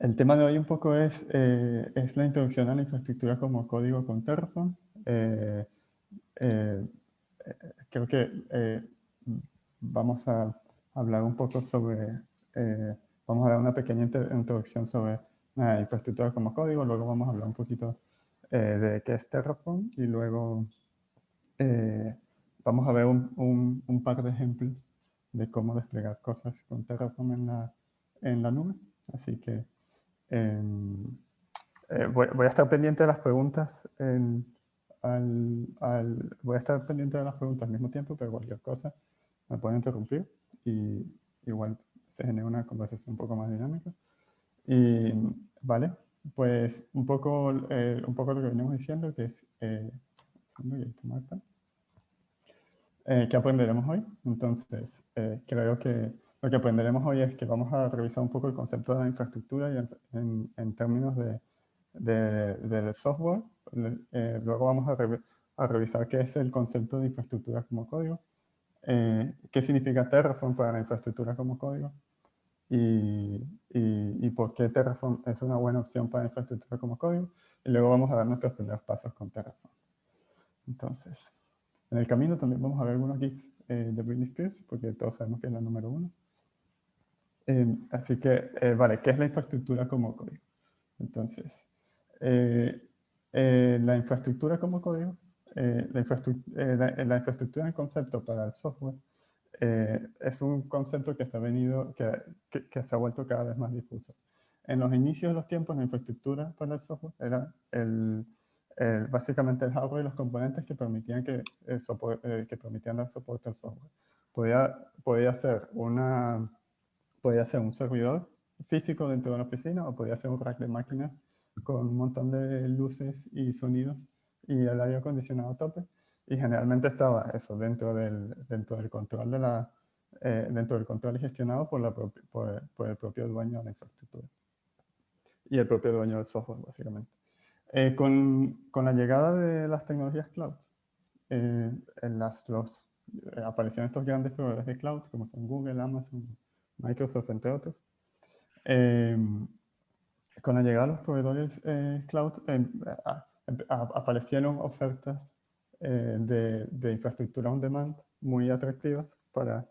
El tema de hoy un poco es la introducción a la infraestructura como código con Terraform. Eh, eh, Creo que vamos a hablar un poco sobre, vamos a dar una pequeña introducción sobre la infraestructura como código, luego vamos a hablar un poquito de qué es Terraform y luego eh, vamos a ver un par de ejemplos de cómo desplegar cosas con Terraform en la nube. Así que voy a estar pendiente de las preguntas voy a estar pendiente de las preguntas al mismo tiempo, pero cualquier cosa me pueden interrumpir y igual se genera una conversación un poco más dinámica. Y vale, pues un poco lo que venimos diciendo, que es, segundo, y ahí está Marta. ¿Qué aprenderemos hoy? Entonces, creo que lo que aprenderemos hoy es que vamos a revisar un poco el concepto de la infraestructura y en términos del software. Luego vamos a revisar qué es el concepto de infraestructura como código, qué significa Terraform para la infraestructura como código y por qué Terraform es una buena opción para la infraestructura como código. Y luego vamos a dar nuestros primeros pasos con Terraform. Entonces, en el camino también vamos a ver algunos GIFs de Britney Spears, porque todos sabemos que es la número uno. Así que, vale, ¿qué es la infraestructura como código? Entonces, eh, la infraestructura como código, la infraestructura en concepto para el software, es un concepto que que se ha vuelto cada vez más difuso. En los inicios de los tiempos, la infraestructura para el software era básicamente el hardware y los componentes que permitían que permitían dar soporte al software. Podía ser podía ser un servidor físico dentro de la oficina o podía ser un rack de máquinas con un montón de luces y sonidos y el aire acondicionado a tope. Y generalmente estaba eso dentro del control dentro del control y gestionado por el propio dueño de la infraestructura y el propio dueño del software, básicamente. Con la llegada de las tecnologías cloud, eh, en aparecieron estos grandes proveedores de cloud, como son Google, Amazon, Microsoft, entre otros. Eh, con la llegada de los proveedores cloud, aparecieron ofertas de infraestructura on demand muy atractivas para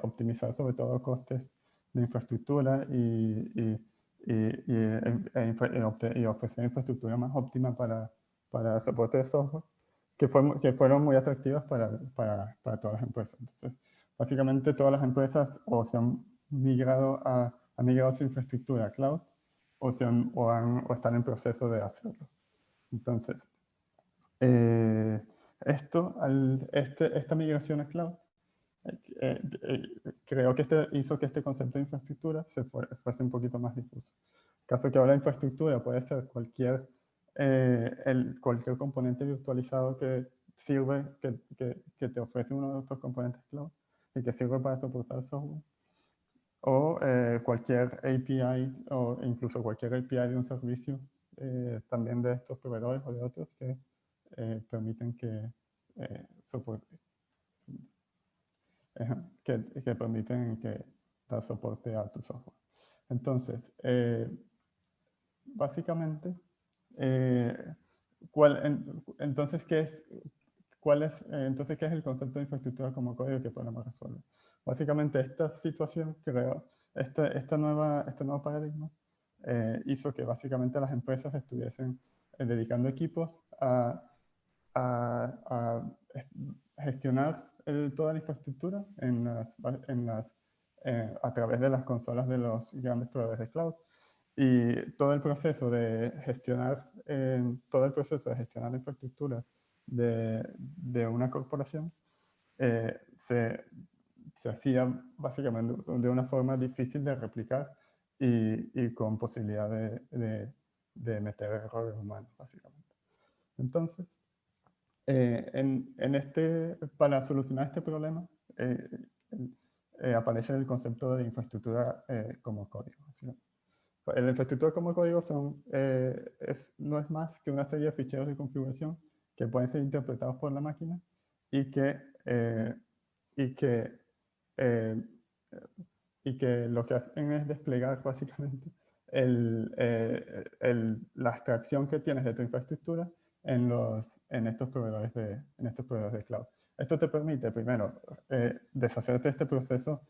optimizar sobre todo costes de infraestructura y ofrecer infraestructura más óptima para soporte de software, que fueron muy atractivas para todas las empresas. Entonces, básicamente todas las empresas o se han han migrado su infraestructura a cloud o están en proceso de hacerlo. Entonces, eh, esta migración a cloud, creo que hizo que este concepto de infraestructura fuese un poquito más difuso. En caso que ahora infraestructura puede ser cualquier componente virtualizado que sirve, que te ofrece uno de estos componentes cloud y que sirve para soportar software o cualquier API o incluso cualquier API de un servicio también de estos proveedores o de otros que permiten soporte, que permiten que dar soporte a tu software. Entonces, básicamente, eh, entonces, ¿qué es el concepto de infraestructura como código que podemos resolver? Básicamente, esta situación creó, este nuevo paradigma hizo que básicamente las empresas estuviesen dedicando equipos a gestionar toda la infraestructura a través de las consolas de los grandes proveedores de cloud. Y todo el proceso de gestionar la infraestructura de una corporación eh, se, se hacía básicamente de una forma difícil de replicar y con posibilidad de meter errores humanos, básicamente. Entonces, para solucionar este problema, eh, aparece el concepto de infraestructura como código. La infraestructura como código no es más que una serie de ficheros de configuración que pueden ser interpretados por la máquina y eh, y que, eh, y que lo que hacen es desplegar básicamente la abstracción que tienes de tu infraestructura en estos proveedores de cloud. Esto te permite, primero, deshacerte de este proceso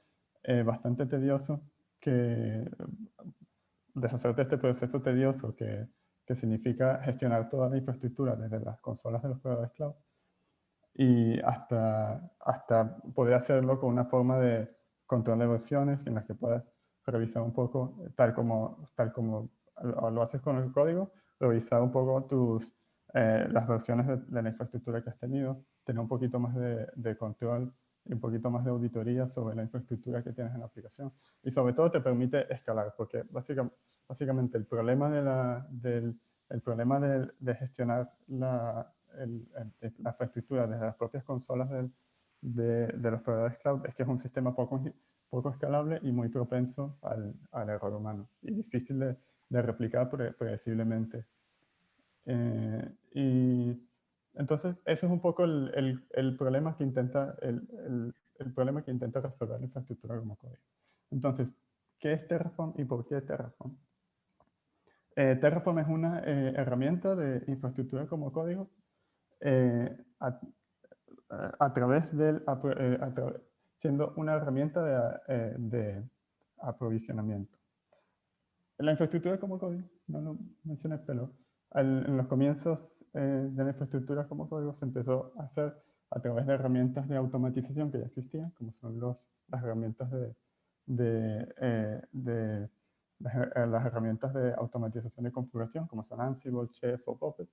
bastante tedioso que significa gestionar toda la infraestructura desde las consolas de los proveedores cloud y hasta poder hacerlo con una forma de control de versiones en las que puedas revisar un poco, tal como lo haces con el código, revisar un poco las versiones de la infraestructura que has tenido, tener un poquito más de control y un poquito más de auditoría sobre la infraestructura que tienes en la aplicación. Y sobre todo te permite escalar, porque básicamente el problema de gestionar la infraestructura desde las propias consolas de los proveedores cloud es que es un sistema poco escalable y muy propenso al error humano y difícil de replicar predeciblemente. Y entonces, ese es un poco el problema que intenta, el problema que intenta resolver la infraestructura como código. Entonces, ¿qué es Terraform y por qué Terraform? Terraform es una herramienta de infraestructura como código a través del, siendo una herramienta de aprovisionamiento. La infraestructura como código, no lo mencioné, pero en los comienzos de la infraestructura como código se empezó a hacer a través de herramientas de automatización que ya existían, como son las herramientas las herramientas de automatización de configuración, como son Ansible, Chef o Puppet.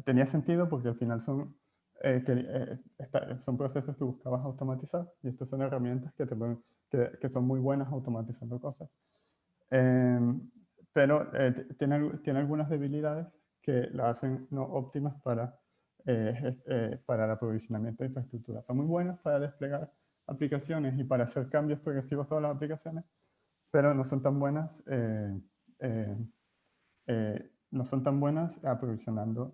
Tenía sentido porque al final son procesos que buscabas automatizar y estas son herramientas que son muy buenas automatizando cosas. Pero tiene algunas debilidades que la hacen no óptimas para el aprovisionamiento de infraestructura. Son muy buenas para desplegar aplicaciones y para hacer cambios progresivos sobre las aplicaciones, pero no son tan buenas aprovisionando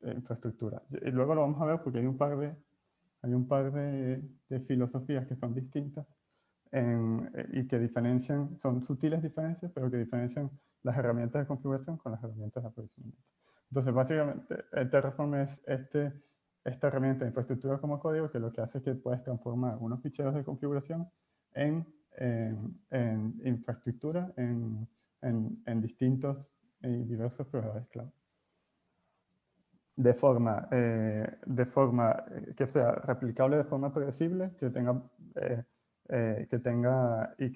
infraestructura. Y luego lo vamos a ver porque hay un par de filosofías que son distintas y que diferencian, son sutiles diferencias, pero que diferencian las herramientas de configuración con las herramientas de aprovisionamiento. Entonces, básicamente, Terraform es esta herramienta de infraestructura como código que lo que hace es que puedes transformar unos ficheros de configuración en infraestructura en distintos y diversos proveedores cloud. De forma que sea replicable de forma predecible, que tenga y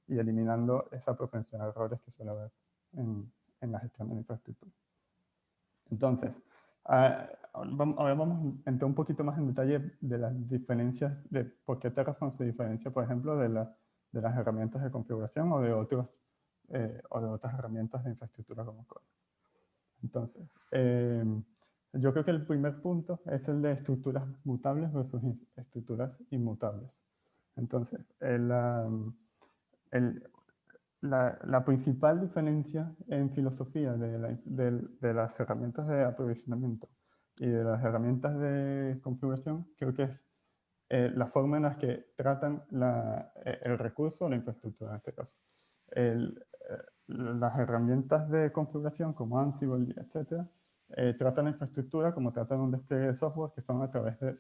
eliminando esa propensión a errores que suele haber en la gestión de la infraestructura. Entonces, ahora vamos a entrar un poquito más en detalle de las diferencias, de por qué Terraform se diferencia, por ejemplo, de las herramientas de configuración o de otras herramientas de infraestructura como código. Entonces, yo creo que el primer punto es el de estructuras mutables versus estructuras inmutables. Entonces, la principal diferencia en filosofía de las herramientas de aprovisionamiento y de las herramientas de configuración creo que es la forma en la que tratan el recurso o la infraestructura en este caso. Las herramientas de configuración como Ansible, etc., tratan la infraestructura como tratan un despliegue de software que son a través de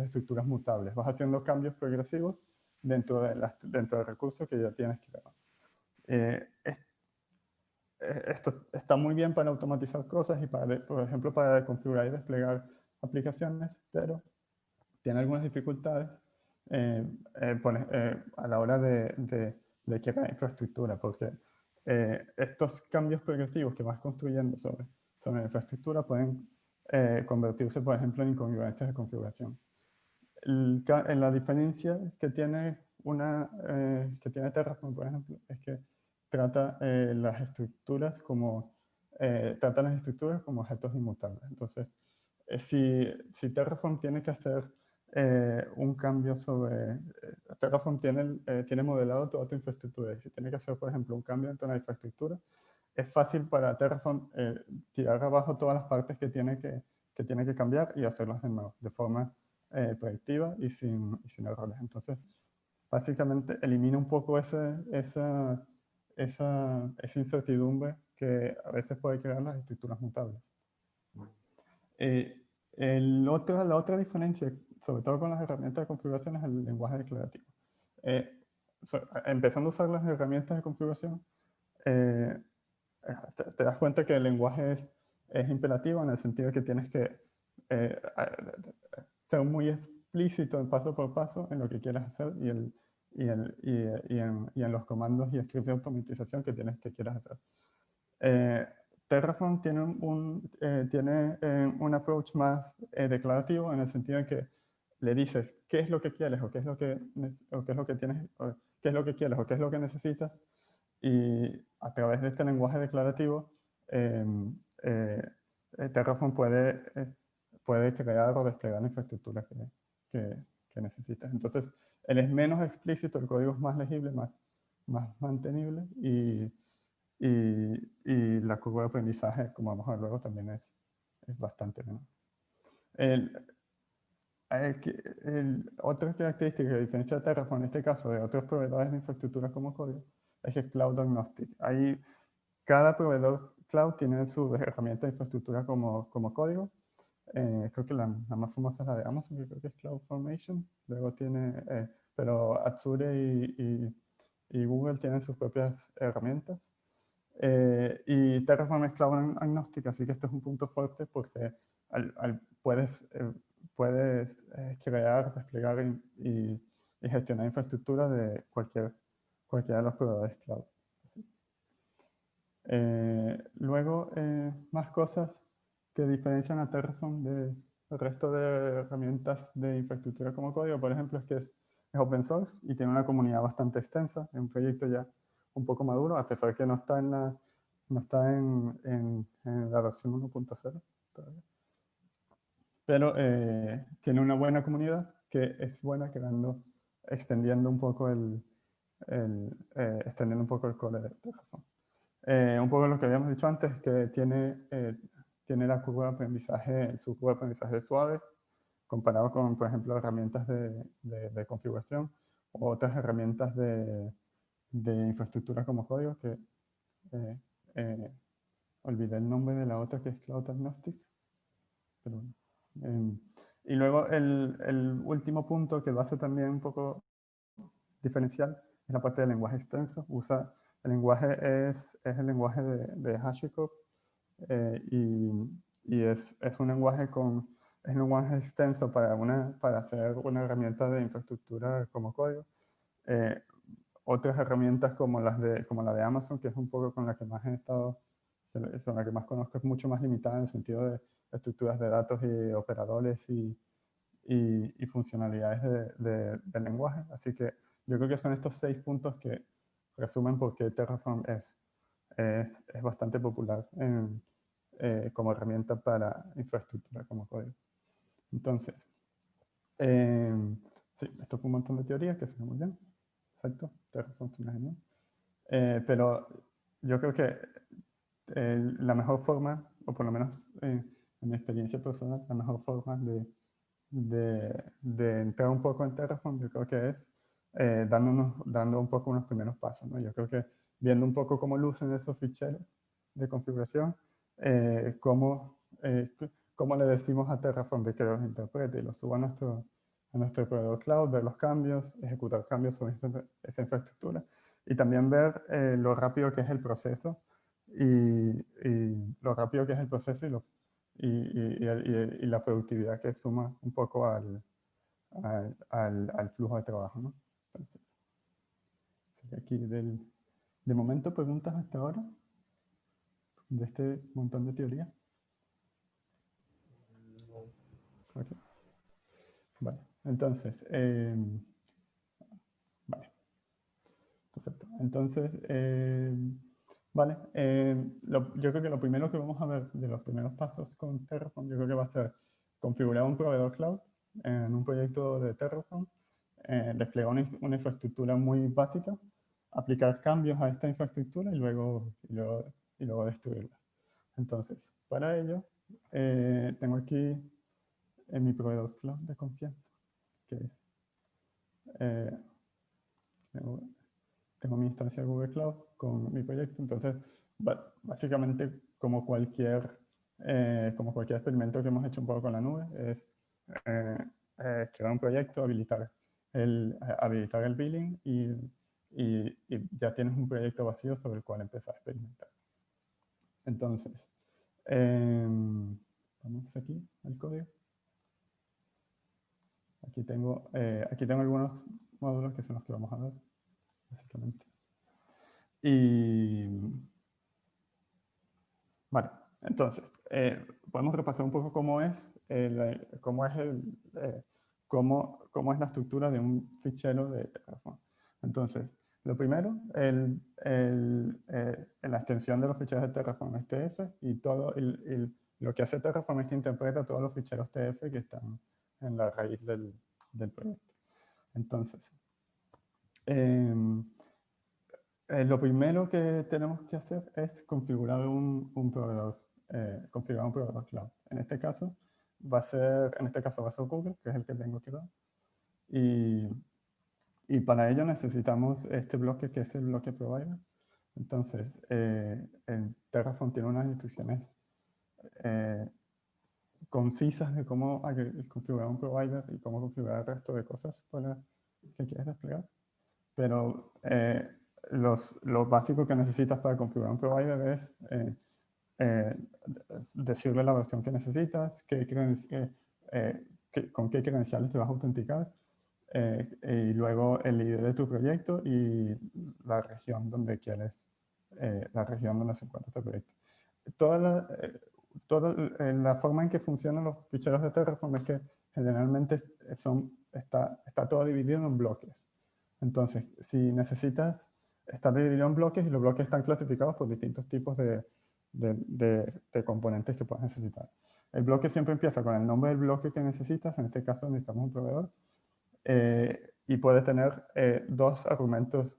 estructuras mutables. Vas haciendo cambios progresivos dentro del recurso que ya tienes creado. Esto está muy bien para automatizar cosas y, por ejemplo, para configurar y desplegar aplicaciones, pero tiene algunas dificultades a la hora de crear infraestructura, porque estos cambios progresivos que vas construyendo sobre la infraestructura pueden convertirse, por ejemplo, en incongruencias de configuración. La diferencia que tiene Terraform, por ejemplo, es que trata las estructuras como objetos inmutables. Entonces, si Terraform tiene que hacer un cambio Terraform tiene modelado toda tu infraestructura. Y si tiene que hacer, por ejemplo, un cambio en la infraestructura, es fácil para Terraform tirar abajo todas las partes que tiene que cambiar y hacerlas de nuevo, de forma predictiva y sin errores. Entonces, básicamente elimina un poco esa incertidumbre que a veces puede crear las estructuras mutables. La otra diferencia, sobre todo con las herramientas de configuración, es el lenguaje declarativo. Empezando a usar las herramientas de configuración, te das cuenta que el lenguaje es imperativo en el sentido de que tienes que ser muy explícito paso por paso en lo que quieres hacer y en los comandos y scripts de automatización que quieras hacer. Terraform tiene un approach más declarativo en el sentido en que le dices qué es lo que quieres o qué es lo que tienes, o qué es lo que quieres o qué es lo que necesitas, y a través de este lenguaje declarativo Terraform puede crear o desplegar la infraestructura que necesitas. Entonces, él es menos explícito, el código es más legible, más mantenible, y la curva de aprendizaje, como vamos a ver luego, también es bastante menor. Otra característica que diferencia de Terraform en este caso de otros proveedores de infraestructura como código es que es cloud agnostic. Cada proveedor cloud tiene su herramienta de infraestructura como código. Creo que la más famosa es la de Amazon, que creo que es CloudFormation. Luego pero Azure y Google tienen sus propias herramientas. Y Terraform es cloud agnóstica, así que esto es un punto fuerte porque puedes crear, desplegar y gestionar infraestructura de cualquiera de los proveedores cloud. Luego, más cosas que diferencian a Terraform del resto de herramientas de infraestructura como código, por ejemplo, es que es open source y tiene una comunidad bastante extensa, es un proyecto ya un poco maduro, a pesar de que no está en la versión 1.0 todavía. Pero tiene una buena comunidad que es buena extendiendo un poco extendiendo un poco el core de Terraform. Un poco lo que habíamos dicho antes, que tiene la curva de aprendizaje, su curva de aprendizaje suave, comparado con, por ejemplo, herramientas de configuración o otras herramientas de infraestructura como código, que olvidé el nombre de la otra, que es Cloud Agnostic. Pero, y luego el último punto que lo hace también un poco diferencial es la parte del lenguaje extenso. El lenguaje es el lenguaje de HashiCorp, y es un lenguaje extenso para hacer una herramienta de infraestructura como código. Otras herramientas como la de Amazon, que es un poco con la que más he estado, con la que más conozco, es mucho más limitada en el sentido de estructuras de datos y operadores y funcionalidades del lenguaje. Así que yo creo que son estos 6 puntos que resumen por qué Terraform es bastante popular como herramienta para infraestructura como código. Entonces, sí, esto fue un montón de teorías que suena muy bien. Exacto, Terraform funciona genial. Pero yo creo que la mejor forma, o por lo menos en mi experiencia personal, la mejor forma de entrar un poco en Terraform, yo creo que es dando un poco unos primeros pasos, ¿no? Yo creo que viendo un poco cómo lucen esos ficheros de configuración, cómo le decimos a Terraform de que los interprete y los suba a nuestro proveedor cloud, ver los cambios, ejecutar cambios sobre esa infraestructura, y también ver lo rápido que es el proceso y lo rápido que es el proceso y la productividad que suma un poco al flujo de trabajo, ¿no? Entonces, aquí de momento, preguntas hasta ahora de este montón de teoría. Okay. Vale, entonces, vale, perfecto. Entonces, vale, yo creo que lo primero que vamos a ver de los primeros pasos con Terraform, yo creo que va a ser configurar un proveedor cloud en un proyecto de Terraform, desplegar una infraestructura muy básica, aplicar cambios a esta infraestructura y luego destruirla. Entonces, para ello, tengo aquí en mi proveedor cloud de confianza, que es tengo mi instancia de Google Cloud con mi proyecto. Entonces, básicamente, como cualquier experimento que hemos hecho un poco con la nube, es crear un proyecto, habilitar el billing y ya tienes un proyecto vacío sobre el cual empezar a experimentar. Entonces, vamos aquí al código. Aquí tengo algunos módulos que son los que vamos a ver, básicamente. Y vale, entonces, podemos repasar un poco cómo es la estructura de un fichero de Terraform. Entonces, lo primero, la extensión de los ficheros de Terraform es TF y lo que hace Terraform es que interpreta todos los ficheros TF que están en la raíz del proyecto. Entonces, lo primero que tenemos que hacer es configurar un proveedor cloud. En este caso va a ser Google, que es el que tengo que dar. Y para ello necesitamos este bloque que es el bloque provider. Entonces, el Terraform tiene unas instrucciones concisas de cómo configurar un provider y cómo configurar el resto de cosas que quieres desplegar. Pero lo básico que necesitas para configurar un provider es decirle la versión que necesitas, con qué credenciales te vas a autenticar, y luego el ID de tu proyecto y la región donde se encuentra este proyecto. La forma en que funcionan los ficheros de Terraform es que generalmente está todo dividido en bloques. Entonces, si necesitas, está dividido en bloques y los bloques están clasificados por distintos tipos de componentes que puedas necesitar. El bloque siempre empieza con el nombre del bloque que necesitas, en este caso necesitamos un proveedor, y puede tener dos argumentos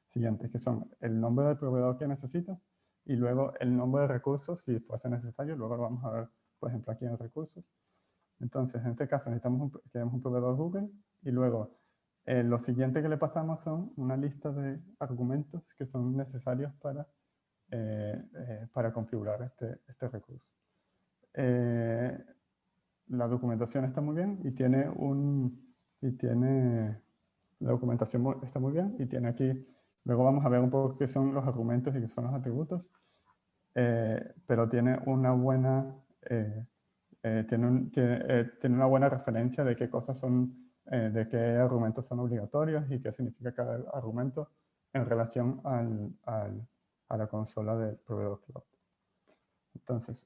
siguientes, que son el nombre del proveedor que necesitas y luego el nombre de recursos, si fuese necesario. Luego lo vamos a ver, por ejemplo, aquí en recursos. Entonces, en este caso queremos un proveedor Google y luego lo siguiente que le pasamos son una lista de argumentos que son necesarios para configurar este recurso. La documentación está muy bien y la documentación está muy bien y tiene aquí, luego vamos a ver un poco qué son los argumentos y qué son los atributos, pero tiene una buena tiene una buena referencia de qué cosas de qué argumentos son obligatorios y qué significa cada argumento en relación a la consola del proveedor cloud. Entonces,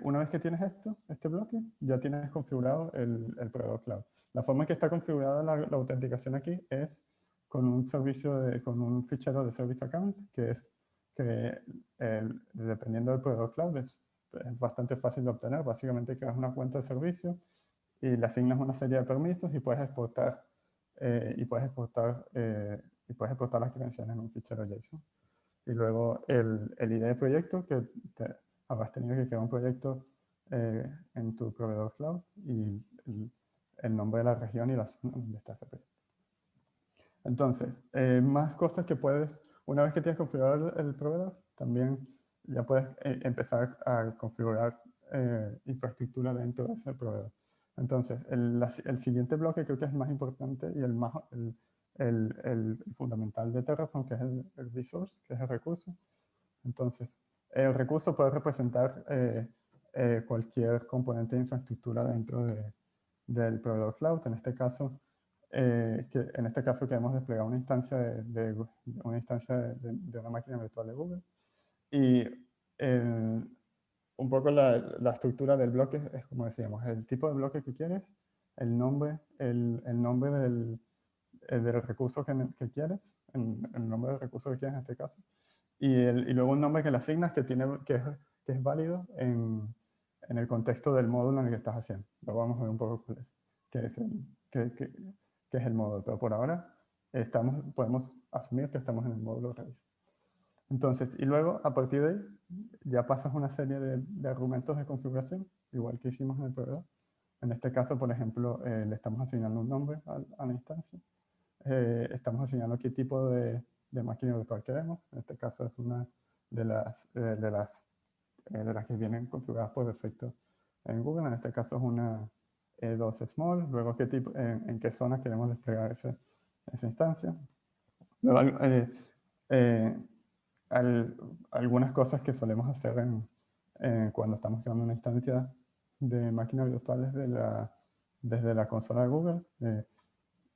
una vez que tienes este bloque, ya tienes configurado el proveedor cloud. La forma en que está configurada la autenticación aquí es con con un fichero de service account, que dependiendo del proveedor cloud es bastante fácil de obtener. Básicamente creas una cuenta de servicio y le asignas una serie de permisos y puedes exportar las credenciales en un fichero JSON. Y luego el ID de proyecto, que habrás tenido que crear un proyecto en tu proveedor cloud, y el nombre de la región y la zona donde está ese proyecto. Entonces, más cosas que una vez que tienes configurado el proveedor, también ya puedes empezar a configurar infraestructura dentro de ese proveedor. Entonces, el siguiente bloque creo que es el más importante y el fundamental de Terraform, que es el resource, que es el recurso. Entonces, el recurso puede representar cualquier componente de infraestructura dentro del proveedor cloud. En este caso, queremos desplegar una instancia de una máquina virtual de Google. Y un poco la estructura del bloque es como decíamos, el tipo de bloque que quieres, el nombre del recurso que quieres, el nombre del recurso que quieres en este caso, y luego un nombre que le asignas que es válido en el contexto del módulo en el que estás haciendo. Luego vamos a ver un poco qué es el módulo, pero por ahora podemos asumir que estamos en el módulo raíz. Entonces, y luego a partir de ahí ya pasas una serie de argumentos de configuración, igual que hicimos en el proveedor. En este caso, por ejemplo, le estamos asignando un nombre a la instancia estamos asignando qué tipo de máquina virtual queremos. En este caso es una de las que vienen configuradas por defecto en Google. En este caso es una E2 Small. Luego qué tipo, en qué zona queremos desplegar esa instancia. Luego, algunas cosas que solemos hacer cuando estamos creando una instancia de máquina virtual desde la consola de Google.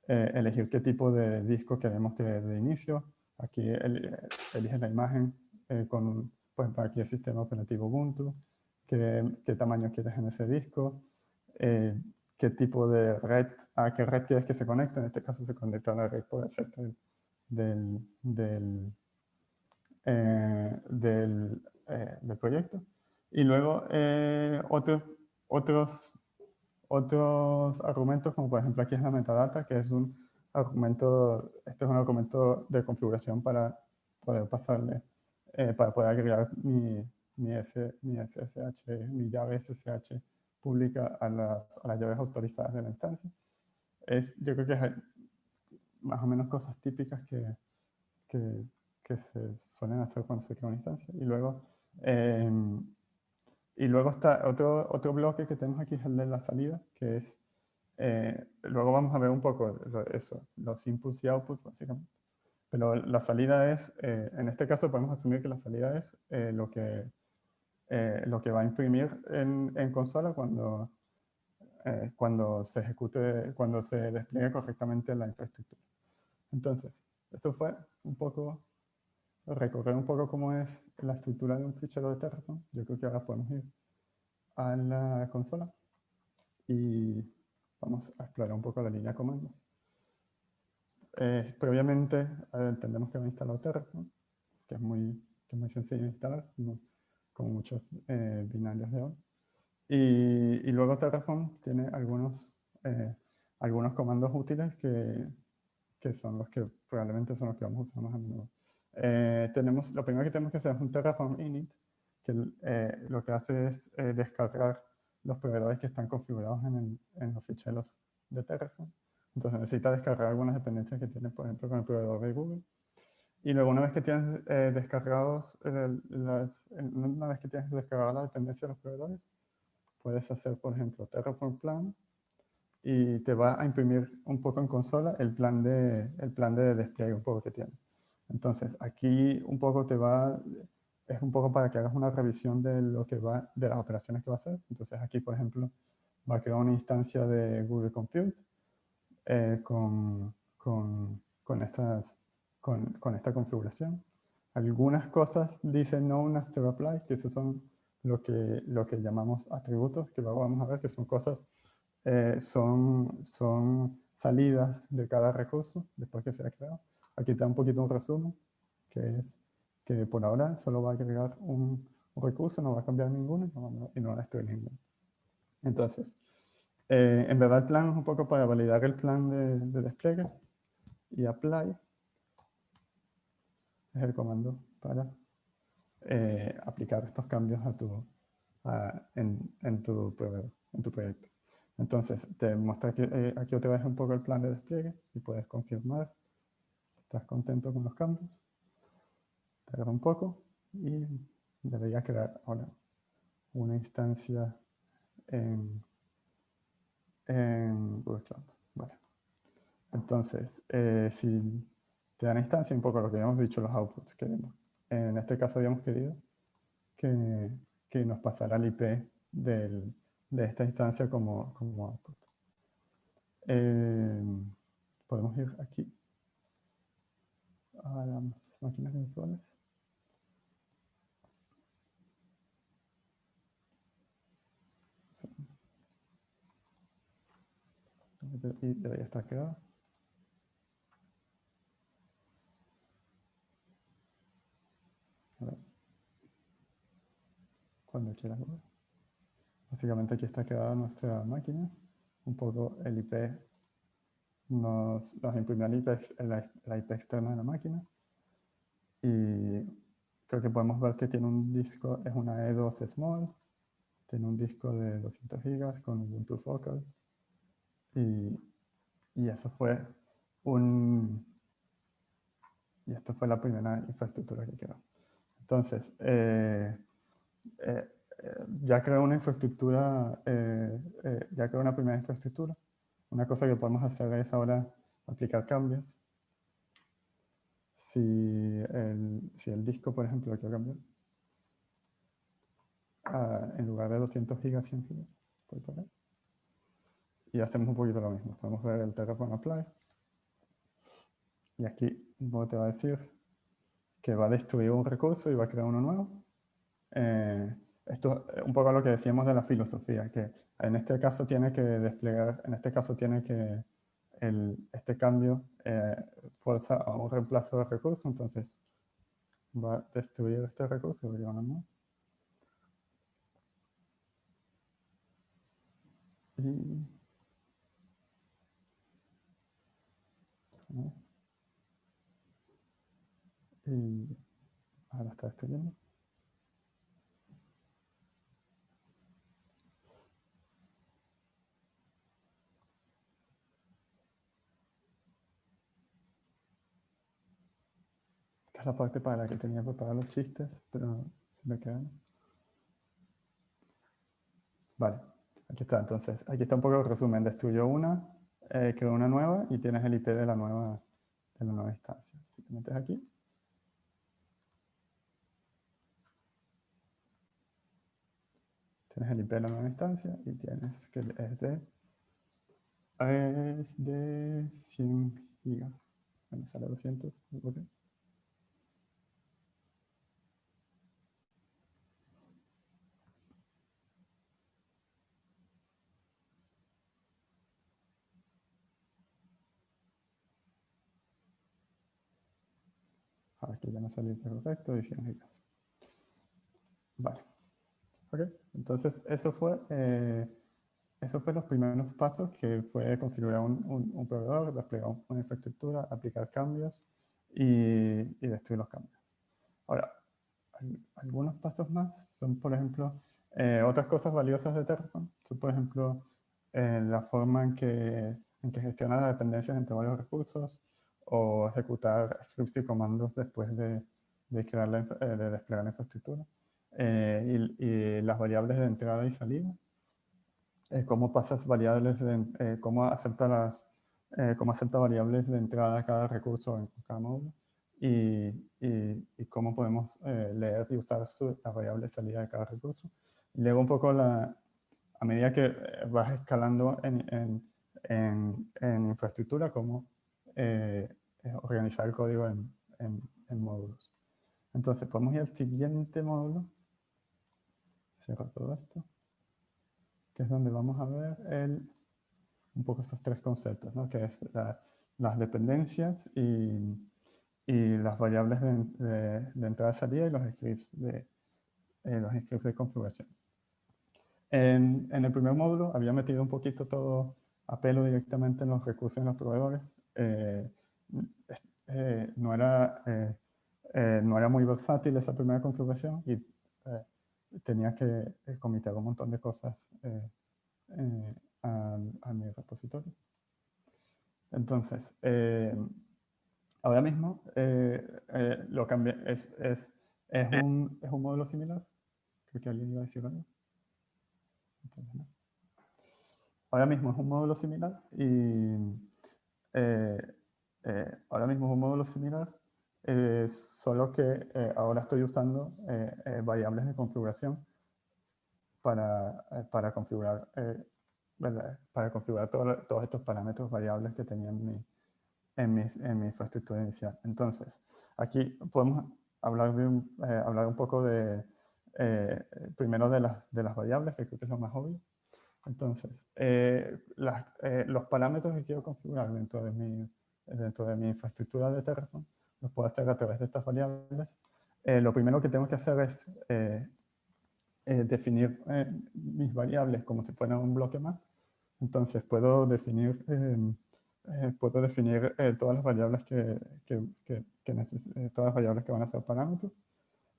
Elegir qué tipo de disco queremos que de inicio. Aquí eliges la imagen con, por ejemplo, aquí el sistema operativo Ubuntu, qué tamaño quieres en ese disco, qué tipo de red, a qué red quieres que se conecte. En este caso se conecta a la red por defecto del proyecto. Y luego otros argumentos, como por ejemplo aquí es la metadata, que es un argumento, este es un argumento de configuración para poder pasarle, para poder agregar mi SSH, mi llave SSH pública a las llaves autorizadas de la instancia. Yo creo que es más o menos cosas típicas que, que se suelen hacer cuando se crea una instancia. Y luego está otro bloque que tenemos aquí, es el de la salida, que es, luego vamos a ver un poco eso, los inputs y outputs básicamente. Pero la salida es, en este caso podemos asumir que la salida es lo que va a imprimir en consola cuando se ejecute, cuando se despliegue correctamente la infraestructura. Entonces, esto fue un poco, recorrer un poco cómo es la estructura de un fichero de Terraform. Yo creo que ahora podemos ir a la consola y vamos a explorar un poco la línea de comandos. Previamente entendemos que va instalado Terraform, que es muy sencillo de instalar, como muchos binarios de hoy. Y luego Terraform tiene algunos comandos útiles que son los que probablemente son los que vamos a usar más a menudo. Lo primero que tenemos que hacer es un Terraform init, que lo que hace es descargar los proveedores que están configurados en los ficheros de Terraform. Entonces necesita descargar algunas dependencias que tiene, por ejemplo, con el proveedor de Google. Y luego una vez que tienes descargadas la dependencia de los proveedores, puedes hacer, por ejemplo, Terraform Plan y te va a imprimir un poco en consola el plan de despliegue un poco que tiene. Entonces, aquí un poco es un poco para que hagas una revisión de de las operaciones que va a hacer. Entonces, aquí, por ejemplo, va a crear una instancia de Google Compute con esta configuración. Algunas cosas dicen known after apply, que esos son lo que llamamos atributos, que luego vamos a ver que son cosas, son salidas de cada recurso después que se ha creado. Aquí está un poquito un resumen, que es que por ahora solo va a agregar un recurso, no va a cambiar ninguno y no va a destruir ninguno. Entonces, en verdad el plan es un poco para validar el plan de despliegue, y apply es el comando para aplicar estos cambios en tu proyecto. Entonces, te muestra aquí otra vez un poco el plan de despliegue y puedes confirmar que estás contento con los cambios. Tarda un poco y debería crear ahora una instancia en Google Cloud. Vale. Entonces, si te dan instancia, un poco lo que habíamos dicho, los outputs queremos. En este caso habíamos querido que nos pasara el IP de esta instancia como output. Podemos ir aquí a las máquinas virtuales. Y debería estar creado. A ver. Cuando quieras ver. Básicamente aquí está creada nuestra máquina. Un poco el IP nos imprimió la IP externa de la máquina. Y creo que podemos ver que tiene un disco, es una E2 Small. Tiene un disco de 200 GB con Ubuntu Focal. Y eso fue y esto fue la primera infraestructura que creó. Entonces, ya creó una infraestructura, ya creó una primera infraestructura. Una cosa que podemos hacer es ahora aplicar cambios. Si el disco, por ejemplo, lo quiero cambiar, en lugar de 200 gigas, 100 gigas, por ahí. Y hacemos un poquito lo mismo. Podemos ver el Terraform Apply. Y aquí te va a decir que va a destruir un recurso y va a crear uno nuevo. Esto es un poco lo que decíamos de la filosofía, que en este caso tiene que desplegar, en este caso tiene que este cambio fuerza a un reemplazo de recurso, entonces va a destruir este recurso y va a crear uno nuevo. Y ahora está destruyendo. Esta es la parte para la que tenía preparados los chistes, pero se me quedan. Vale, aquí está. Entonces, aquí está un poco el resumen. Destruyó una, creó una nueva y tienes el IP de la nueva instancia. Si te metes aquí, tienes el IP de la nueva instancia y tienes que es de 100 gigas. Bueno, sale 200. Okay. Aquí ya no sale el correcto y 100 gigas. Vale. Ok, entonces eso fue los primeros pasos, que fue configurar un proveedor, desplegar una infraestructura, aplicar cambios y destruir los cambios. Ahora, algunos pasos más son, por ejemplo, otras cosas valiosas de Terraform. Son, por ejemplo, la forma en que gestiona las dependencias entre varios recursos o ejecutar scripts y comandos después de desplegar la infraestructura. Y las variables de entrada y salida. Cómo pasas variables, cómo acepta variables de entrada a cada recurso en cada módulo y cómo podemos leer y usar las variables de salida de cada recurso. Y luego un poco a medida que vas escalando en infraestructura, cómo organizar el código en módulos. Entonces, podemos ir al siguiente módulo. Cierro todo esto, que es donde vamos a ver un poco estos tres conceptos, ¿no? Que es las dependencias y las variables de entrada y salida y los scripts de configuración. En el primer módulo había metido un poquito todo a pelo directamente en los recursos en los proveedores. No era muy versátil esa primera configuración y tenía que comitar un montón de cosas a mi repositorio. Entonces, ahora mismo lo cambié, es un módulo similar. Creo que alguien iba a decir algo. Entonces, ¿no? Ahora mismo es un módulo similar y ahora mismo es un módulo similar, solo que ahora estoy usando variables de configuración para configurar todos estos parámetros variables que tenía en mi infraestructura inicial. Entonces, aquí podemos hablar un poco primero de las variables, que creo que es lo más obvio. Entonces, los parámetros que quiero configurar dentro de mi infraestructura de Terraform los puedo hacer a través de estas variables. Lo primero que tengo que hacer es definir mis variables como si fueran un bloque más. Entonces puedo definir todas las variables todas las variables que van a ser parámetros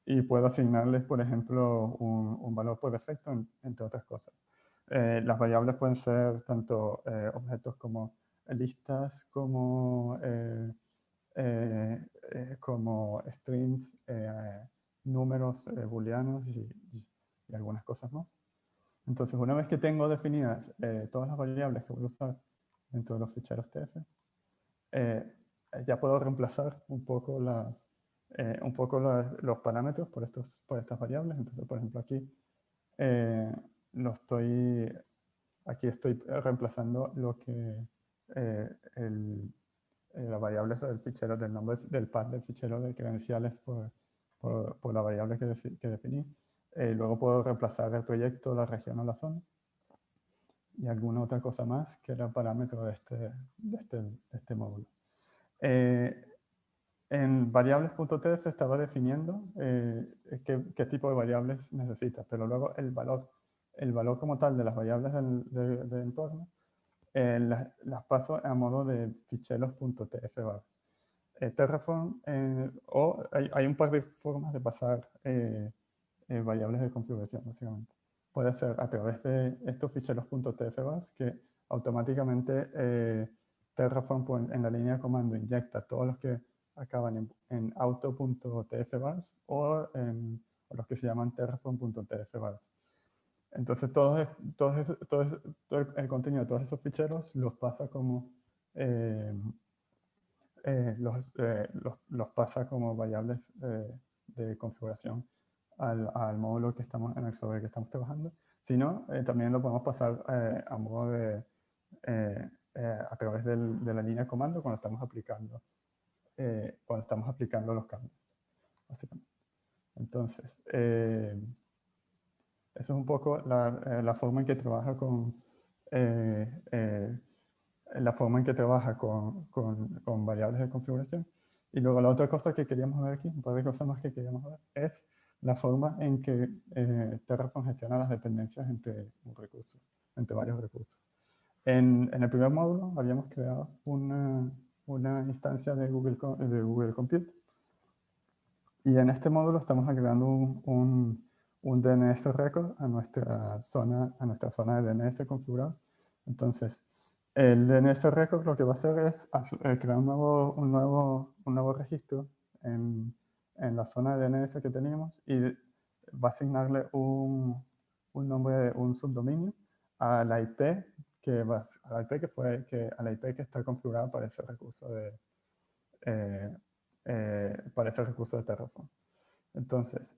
y puedo asignarles, por ejemplo, un valor por defecto, entre otras cosas. Las variables pueden ser tanto objetos como listas como strings, números booleanos y algunas cosas más. Entonces, una vez que tengo definidas todas las variables que voy a usar dentro de los ficheros TF, ya puedo reemplazar un poco los parámetros por estas variables. Entonces, por ejemplo, aquí aquí estoy reemplazando las variables del fichero, del nombre del path del fichero de credenciales por la variable que definí. Luego puedo reemplazar el proyecto, la región o la zona y alguna otra cosa más que era parámetro de este módulo. En variables.tf estaba definiendo qué tipo de variables necesitas, pero luego el valor como tal de las variables del entorno las paso a modo de ficheros.tfvars. Terraform, hay un par de formas de pasar variables de configuración, básicamente. Puede ser a través de estos ficheros.tfvars que automáticamente Terraform en la línea de comando inyecta todos los que acaban en auto.tfvars o los que se llaman terraform.tfvars. Entonces todo el contenido de todos esos ficheros los pasa como los pasa como variables de configuración al módulo sobre el que estamos trabajando. Si no, también lo podemos pasar a modo a través de la línea de comando cuando estamos aplicando los cambios, básicamente. Entonces, eso es un poco la forma en que trabaja con variables de configuración. Y luego la otra cosa que queríamos ver aquí, un par de cosas más que queríamos ver, es la forma en que Terraform gestiona las dependencias entre varios recursos. En el primer módulo habíamos creado una instancia de Google Compute. Y en este módulo estamos agregando un DNS record a nuestra zona de DNS configurado. Entonces, el DNS record lo que va a hacer es crear un nuevo registro en la zona de DNS que teníamos y va a asignarle un nombre, un subdominio a la IP que está configurada para ese recurso de Terraform. Entonces,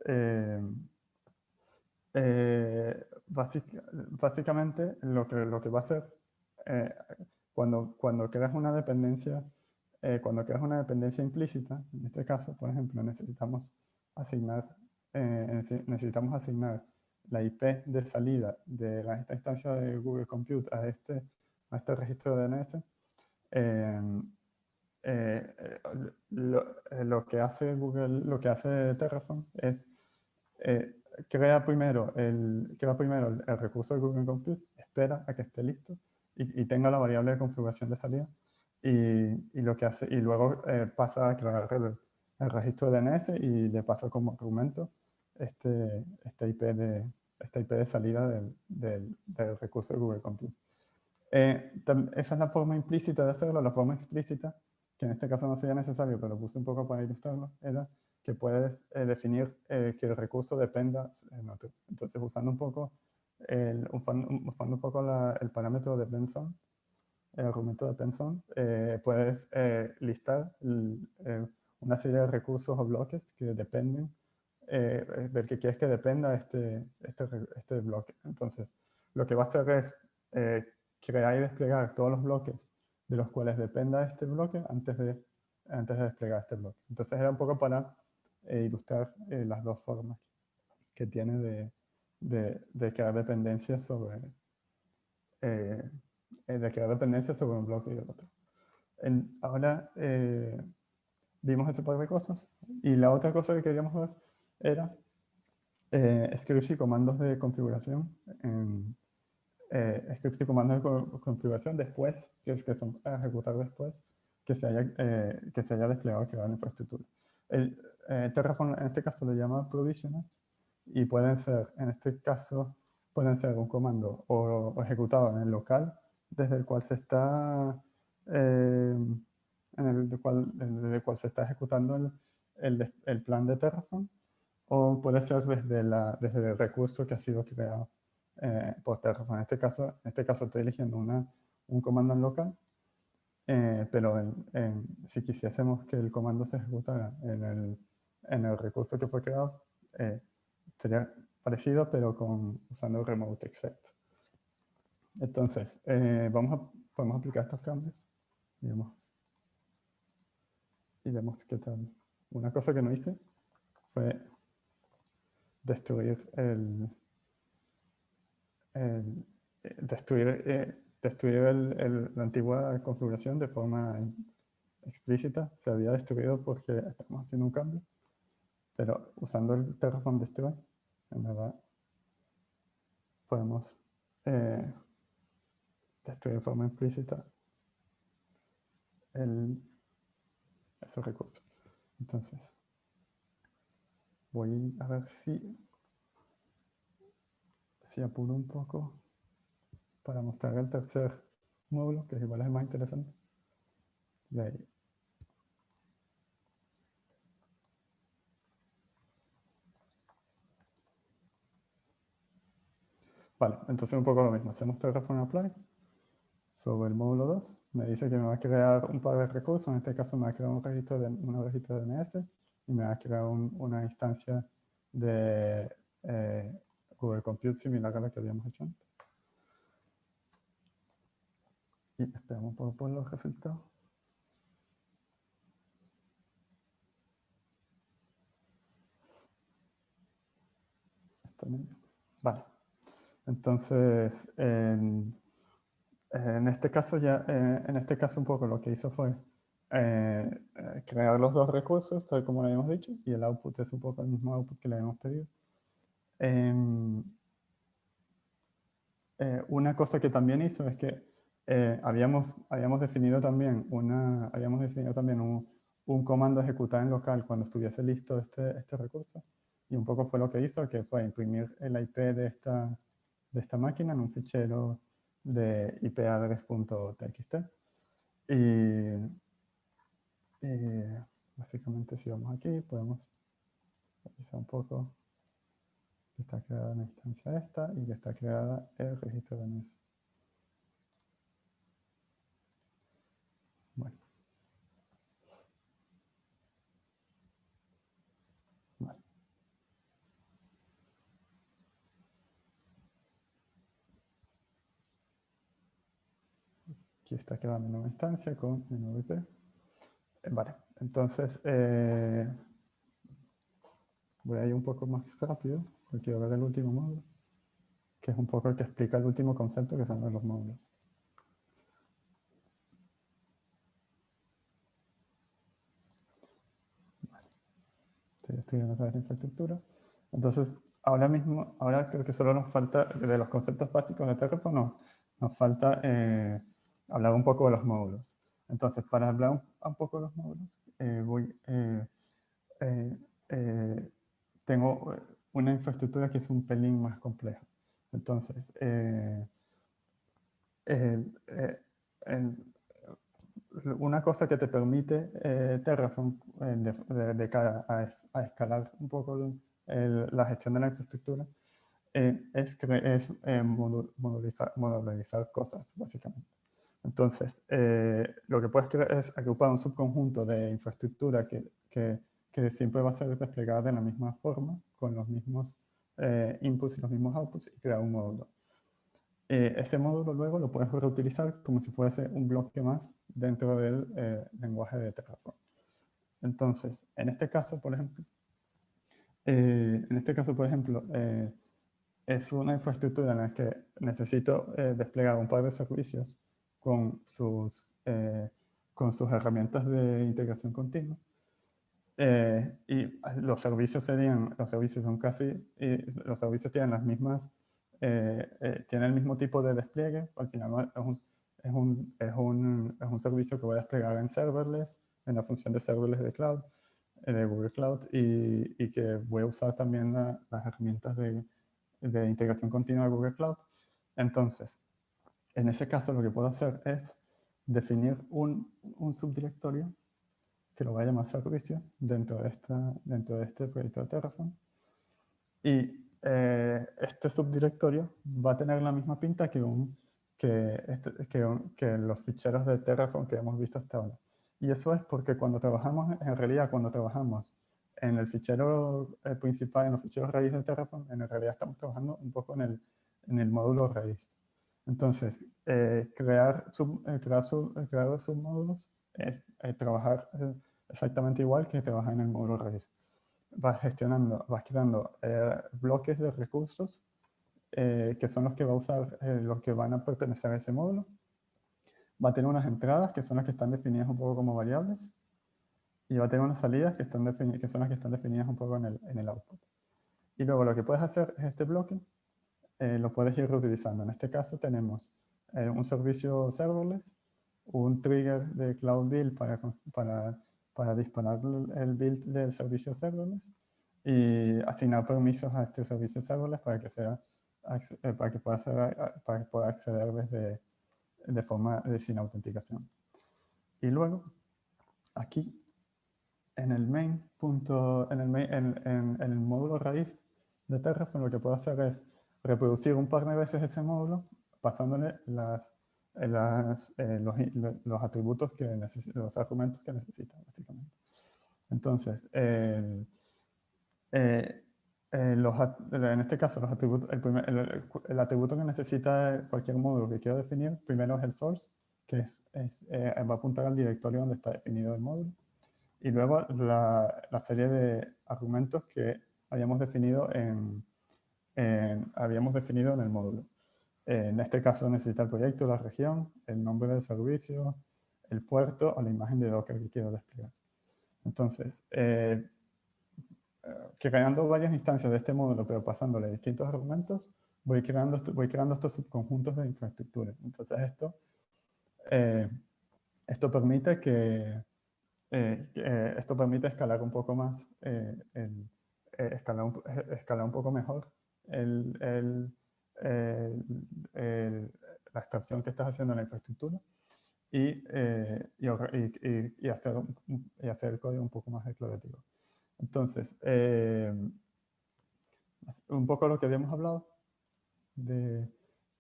básicamente lo que va a hacer cuando creas una dependencia implícita, en este caso, por ejemplo, necesitamos asignar la IP de salida de esta instancia de Google Compute a este registro de DNS. Lo que hace Terraform es crea primero el recurso de Google Compute, espera a que esté listo y tenga la variable de configuración de salida y luego pasa a crear el registro de DNS y le pasa como argumento esta IP de salida del recurso de Google Compute. Esa es la forma implícita de hacerlo. La forma explícita, que en este caso no sería necesario, pero lo puse un poco para ilustrarlo, era que puedes definir que el recurso dependa en otro. Entonces, usando un poco el parámetro de depends-on, el argumento de depends-on, puedes listar una serie de recursos o bloques que dependen del que quieres que dependa este bloque. Entonces, lo que va a hacer es crear y desplegar todos los bloques de los cuales dependa este bloque antes de desplegar este bloque. Entonces era un poco para ilustrar las dos formas que tiene de crear dependencias sobre un bloque y el otro. Ahora vimos ese par de cosas y la otra cosa que queríamos ver era scripts y comandos de configuración después, que son a ejecutar después que se haya desplegado y creado la infraestructura. Terraform en este caso lo llama provisioners y en este caso pueden ser un comando o ejecutado en el local desde el cual se está desde el cual se está ejecutando el plan de Terraform, o puede ser desde el recurso que ha sido creado por Terraform. En este caso estoy eligiendo un comando en local, pero si quisiésemos que el comando se ejecutara en el recurso que fue creado, sería parecido, pero usando remote exec. Entonces, podemos aplicar estos cambios y vemos qué tal. Una cosa que no hice fue destruir la antigua configuración de forma explícita. Se había destruido porque estamos haciendo un cambio, pero usando el Terraform Destroy, en verdad, podemos destruir de forma implícita esos recursos. Entonces, voy a ver si apuro un poco para mostrar el tercer módulo, que igual es el más interesante. De ahí. Vale, entonces un poco lo mismo. Hacemos Terraform Apply sobre el módulo 2. Me dice que me va a crear un par de recursos. En este caso me va a crear un registro de DNS y me va a crear una instancia de Google Compute similar a la que habíamos hecho antes. Y esperamos un poco por los resultados. Vale. Entonces, en este caso un poco lo que hizo fue crear los dos recursos, tal como le habíamos dicho, y el output es un poco el mismo output que le habíamos pedido. Una cosa que también hizo es que habíamos definido también un comando a ejecutar en local cuando estuviese listo este recurso, y un poco fue lo que hizo, que fue imprimir el IP de esta máquina en un fichero de ipaddress.txt. Y básicamente, si vamos aquí, podemos revisar un poco que está creada una instancia esta y que está creada el registro de DNS. Bueno. Vale. Aquí está creada mi nueva instancia con mi nuevo IP. Vale, entonces voy a ir un poco más rápido porque quiero ver el último módulo, que es un poco el que explica el último concepto, que son los módulos. Vale. Estoy estudiando otra vez la infraestructura. Entonces, ahora creo que solo nos falta, de los conceptos básicos de Terraform, nos falta hablar un poco de los módulos. Entonces, para hablar un poco de los módulos, tengo una infraestructura que es un pelín más compleja. Entonces, una cosa que te permite Terraform de cara a escalar un poco la gestión de la infraestructura es modularizar cosas, básicamente. Entonces, lo que puedes crear es agrupar un subconjunto de infraestructura que siempre va a ser desplegada de la misma forma, con los mismos inputs y los mismos outputs, y crear un módulo. Ese módulo luego lo puedes reutilizar como si fuese un bloque más dentro del lenguaje de Terraform. Entonces, en este caso, por ejemplo, es una infraestructura en la que necesito desplegar un par de servicios con sus herramientas de integración continua. Y los servicios tienen las mismas, tienen el mismo tipo de despliegue. Al final es un servicio que voy a desplegar en serverless, en la función de serverless de cloud, de Google Cloud, y que voy a usar también las herramientas de integración continua de Google Cloud. Entonces, en ese caso lo que puedo hacer es definir un subdirectorio que lo va a llamar servicio dentro de este proyecto de Terraform. Y este subdirectorio va a tener la misma pinta que los ficheros de Terraform que hemos visto hasta ahora. Y eso es porque cuando trabajamos, en realidad, cuando trabajamos en el fichero principal, en los ficheros raíz de Terraform, en realidad estamos trabajando un poco en el módulo raíz. Entonces, crear los submódulos es trabajar exactamente igual que trabajar en el módulo raíz. Vas creando bloques de recursos que son los que va a usar, los que van a pertenecer a ese módulo. Va a tener unas entradas que son las que están definidas un poco como variables y va a tener unas salidas que son las que están definidas un poco en el output. Y luego lo que puedes hacer es este bloque, lo puedes ir reutilizando. En este caso tenemos un servicio serverless, un trigger de Cloud Build para disparar el build del servicio serverless y asignar permisos a este servicio serverless para que pueda acceder de forma sin autenticación. Y luego, aquí, en el el módulo raíz de Terraform, lo que puedo hacer es reproducir un par de veces ese módulo, pasándole los atributos los argumentos que necesita, básicamente. Entonces, en este caso, los atributos, el atributo que necesita cualquier módulo que quiero definir, primero es el source, que va a apuntar al directorio donde está definido el módulo. Y luego la serie de argumentos que habíamos definido en el módulo. En este caso necesita el proyecto, la región, el nombre del servicio, el puerto o la imagen de Docker que quiero desplegar. Entonces, creando varias instancias de este módulo, pero pasándole distintos argumentos, voy creando estos subconjuntos de infraestructura. Entonces, esto permite esto permite escalar un poco más, escalar un poco mejor la extracción que estás haciendo en la infraestructura y hacer el código un poco más declarativo. Entonces, un poco lo que habíamos hablado de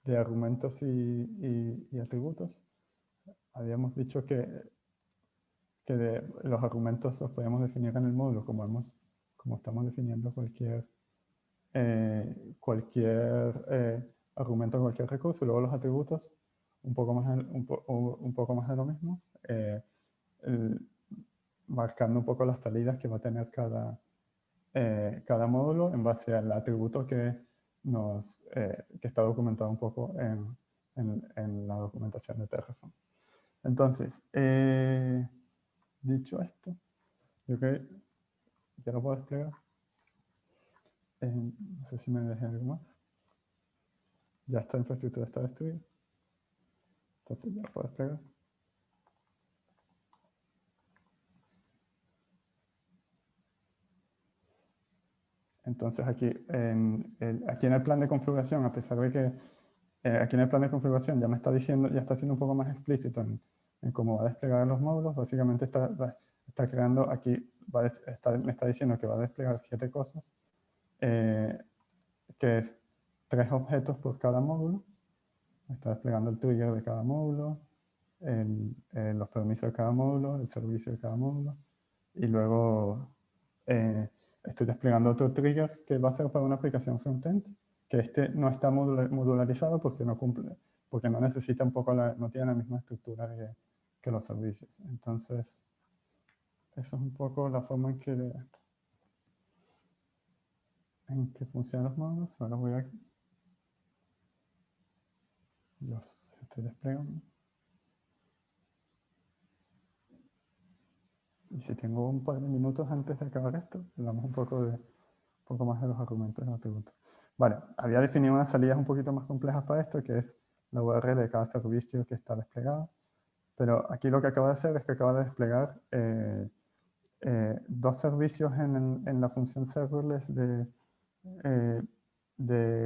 argumentos y atributos. Habíamos dicho que los argumentos los podemos definir en el módulo como estamos definiendo cualquier argumento en cualquier recurso. Luego los atributos, un poco más de lo mismo, marcando un poco las salidas que va a tener cada módulo en base al atributo que está documentado un poco en la documentación de Terraform. Entonces, dicho esto, yo creo que ya lo puedo desplegar. No sé si me dejé algo más. Ya esta infraestructura está destruida. Entonces ya lo puedo desplegar. Entonces aquí en el plan de configuración, a pesar de que aquí en el plan de configuración ya me está diciendo, ya está siendo un poco más explícito en cómo va a desplegar los módulos, básicamente está creando aquí, me está diciendo que va a desplegar 7 cosas, que es 3 objetos por cada módulo, está desplegando el trigger de cada módulo, los permisos de cada módulo, el servicio de cada módulo, y luego estoy desplegando otro trigger que va a ser para una aplicación frontend, que no está modularizado porque no necesita no tiene la misma estructura que los servicios. Entonces, eso es un poco la forma en que funcionan los módulos. Ahora los estoy desplegando. Y si tengo un par de minutos antes de acabar esto, hablamos un poco más de los argumentos y los atributos. Vale, había definido unas salidas un poquito más complejas para esto, que es la URL de cada servicio que está desplegado. Pero aquí lo que acaba de hacer es que acaba de desplegar 2 servicios en la función serverless de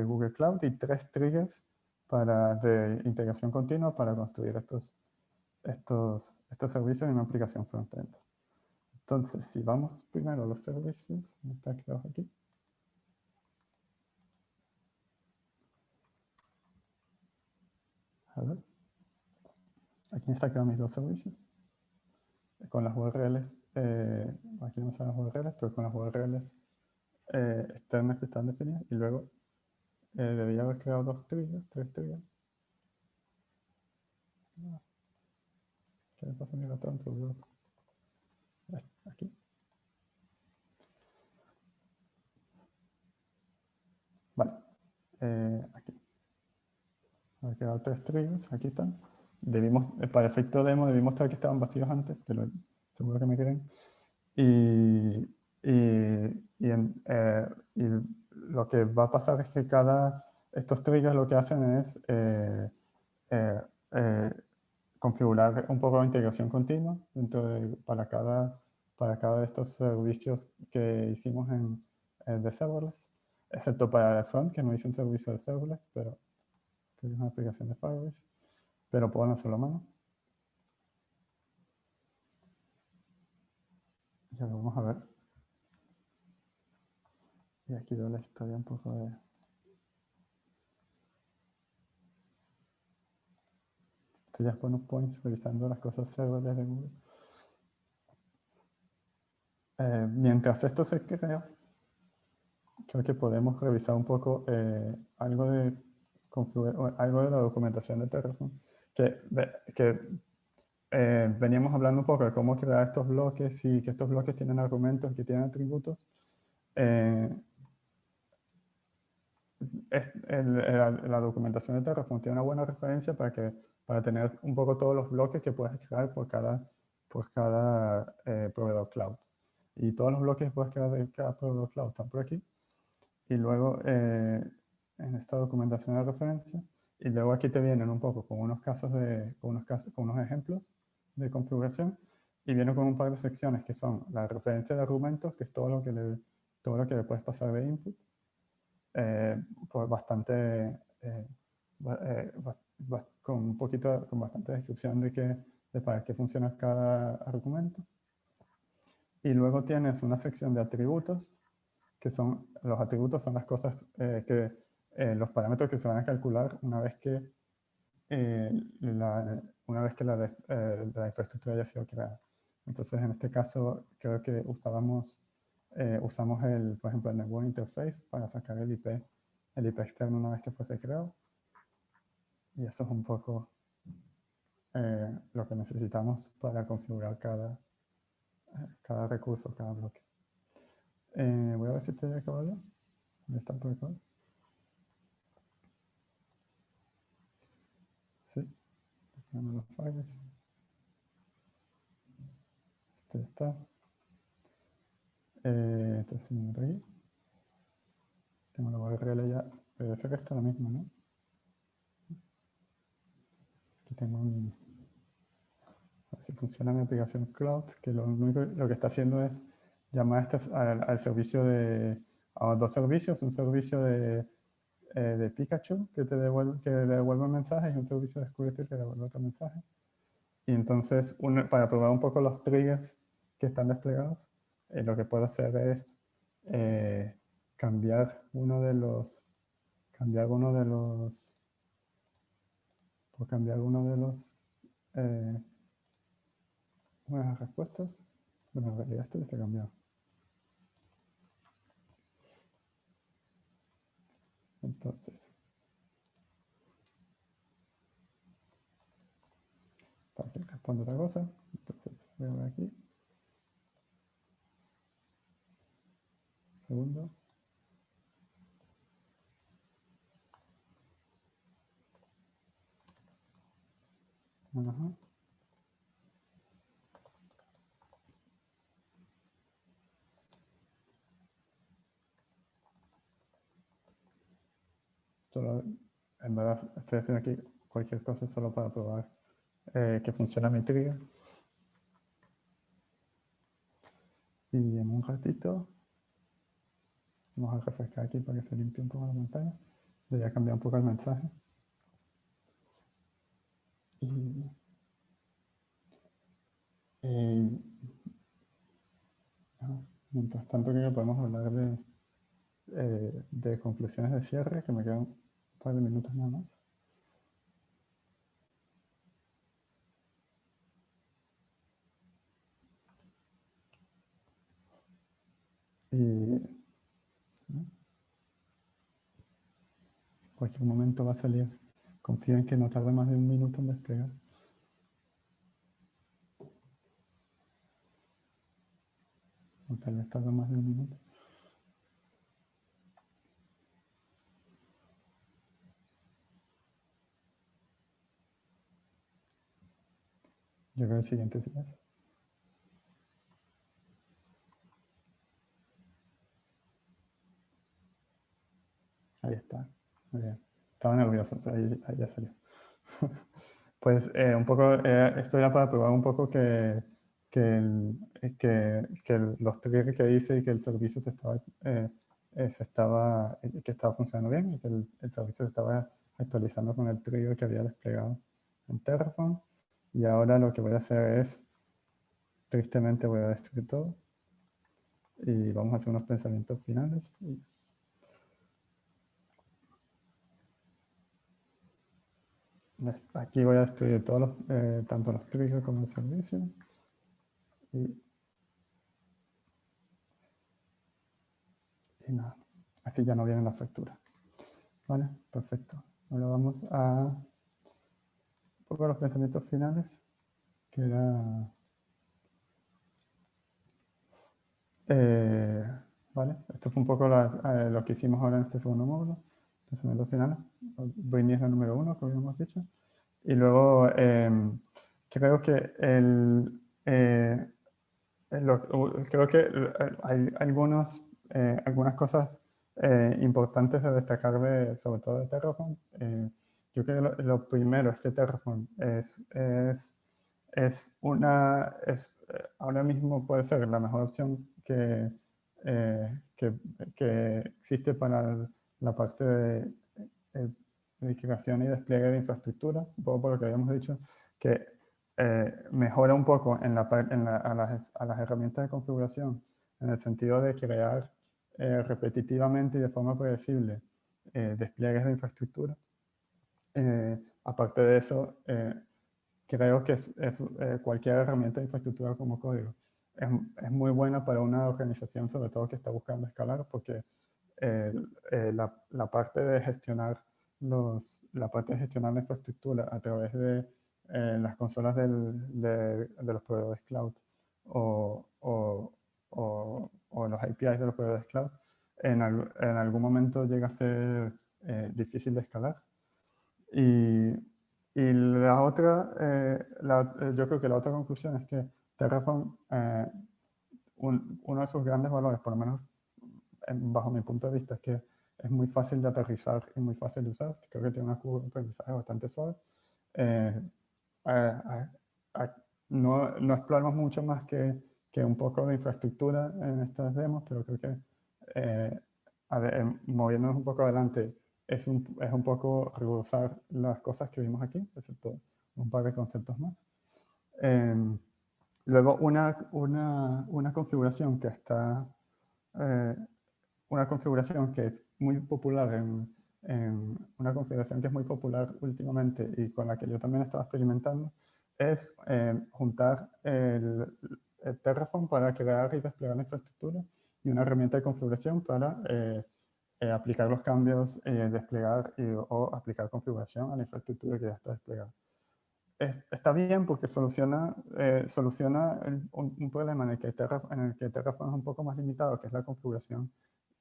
Google Cloud y 3 triggers de integración continua para construir estos servicios en una aplicación frontend. Entonces, si vamos primero a los servicios, están creados aquí. A ver. Aquí están creados mis dos servicios. Con las URLs, aquí no son las URLs, pero con las URLs externas que están definidas. Y luego debía haber creado tres triggers. ¿Qué le pasa a mi ratón? Aquí. Vale. Aquí. He creado tres triggers. Aquí están. Para efecto demo debí mostrar que estaban vacíos antes, pero seguro que me creen. Y, y lo que va a pasar es que estos triggers lo que hacen es configurar un poco la integración continua para cada de estos servicios que hicimos de serverless, excepto para el front, que no hice un servicio de serverless, pero que es una aplicación de Firebase, pero puedo hacerlo a mano. Ya lo vamos a ver. Y aquí veo la historia un poco de... Estoy ya bonus points revisando las cosas serverless de Google. Mientras esto se crea, creo que podemos revisar un poco algo de la documentación de Terraform, que veníamos hablando un poco de cómo crear estos bloques y que estos bloques tienen argumentos, que tienen atributos. La documentación de Terraform tiene una buena referencia para tener un poco todos los bloques que puedes crear por cada proveedor cloud. Y todos los bloques que puedes crear de cada proveedor cloud están por aquí. Y luego en esta documentación de referencia. Y luego aquí te vienen un poco con unos con unos ejemplos de configuración. Y viene con un par de secciones que son la referencia de argumentos, que es todo lo que le puedes pasar de input. Pues bastante, con bastante descripción de para qué funciona cada argumento. Y luego tienes una sección de atributos, los atributos son las cosas los parámetros que se van a calcular una vez que la infraestructura haya sido creada. Entonces, en este caso, creo que usamos por ejemplo, el Network Interface para sacar el IP externo una vez que fuese creado. Y eso es un poco lo que necesitamos para configurar cada recurso, cada bloque. Voy a ver si estoy acabado ya. ¿Dónde está el protocolo? Sí. Los files. Este está. Entonces, si me meto aquí, tengo la URL ya. Debe ser que está la misma, ¿no? Aquí tengo a ver si funciona mi aplicación cloud, que lo que está haciendo es llamar al servicio a dos servicios, un servicio de Pikachu que devuelve mensajes y un servicio de Squirtle que devuelve otro mensaje. Y entonces, para probar un poco los triggers que están desplegados, lo que puedo hacer es cambiar uno de los unas respuestas. Bueno, en realidad esto ya está cambiado. Entonces, para que responda otra cosa, entonces voy a ver aquí. Segundo. Ajá. En verdad, estoy haciendo aquí cualquier cosa solo para probar que funciona mi trigger. Y en un ratito, vamos a refrescar aquí para que se limpie un poco la pantalla. Debería cambiar un poco el mensaje. Y Y, mientras tanto, creo que podemos hablar de conclusiones de cierre, que me quedan un par de minutos nada más. Y ¿no? Cualquier momento va a salir. Confío en que no tarde más de un minuto en desplegar. O tal vez tarde más de un minuto. Yo creo que el siguiente sí es. Ahí está. Muy bien. Estaba nervioso, pero ahí ya salió. Pues un poco, esto era para probar un poco que los triggers que hice y que el servicio que estaba funcionando bien y que el servicio se estaba actualizando con el trigger que había desplegado en Terraform. Y ahora lo que voy a hacer es, tristemente voy a destruir todo y vamos a hacer unos pensamientos finales. Aquí voy a destruir todos tanto los triggers como el servicio. Y nada, así ya no vienen las facturas. Vale, perfecto. Ahora vamos a un poco los pensamientos finales, que era... eh, vale, esto fue un poco lo que hicimos ahora en este segundo módulo. Pensamientos finales. Britney es la número 1, como habíamos dicho. Y luego creo que creo que hay algunas cosas importantes de destacar sobre todo de Terraform. Yo creo que lo primero es que Terraform ahora mismo puede ser la mejor opción que existe para la parte eh, de creación y despliegue de infraestructura, un poco por lo que habíamos dicho, que mejora un poco a las herramientas de configuración, en el sentido de crear repetitivamente y de forma predecible despliegues de infraestructura. Aparte de eso, creo que cualquier herramienta de infraestructura como código es muy buena para una organización, sobre todo que está buscando escalar, porque la parte de gestionar la parte de gestionar la infraestructura a través de las consolas de los proveedores cloud o los APIs de los proveedores cloud, en algún momento llega a ser difícil de escalar. Y, y la otra, yo creo que la otra conclusión es que Terraform, uno de sus grandes valores, por lo menos bajo mi punto de vista, es que es muy fácil de aterrizar y muy fácil de usar. Creo que tiene una curva de aprendizaje bastante suave. Eh, eh, eh, no exploramos mucho más que un poco de infraestructura en estas demos, pero creo que moviéndonos un poco adelante es un poco reusar las cosas que vimos aquí, excepto un par de conceptos más. Luego, una configuración que está eh, una configuración que es muy popular una configuración que es muy popular últimamente y con la que yo también estaba experimentando es juntar el Terraform para crear y desplegar la infraestructura y una herramienta de configuración para aplicar los cambios, desplegar o aplicar configuración a la infraestructura que ya está desplegada. Está bien porque soluciona un problema en el que Terraform es un poco más limitado, que es la configuración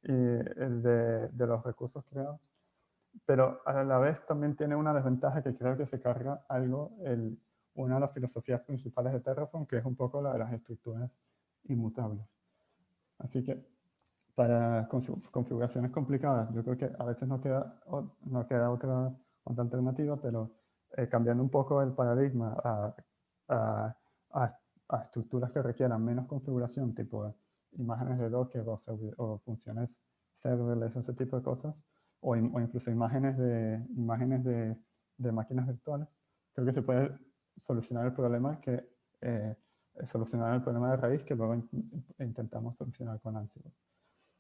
de los recursos creados, pero a la vez también tiene una desventaja que creo que se carga algo una de las filosofías principales de Terraform, que es un poco la de las estructuras inmutables. Así que para configuraciones complicadas, yo creo que a veces no queda otra alternativa, pero cambiando un poco el paradigma a, a estructuras que requieran menos configuración, tipo imágenes de Docker o funciones serverless, ese tipo de cosas, o incluso imágenes de máquinas virtuales, creo que se puede solucionar el problema que solucionar el problema de raíz que luego intentamos solucionar con Ansible.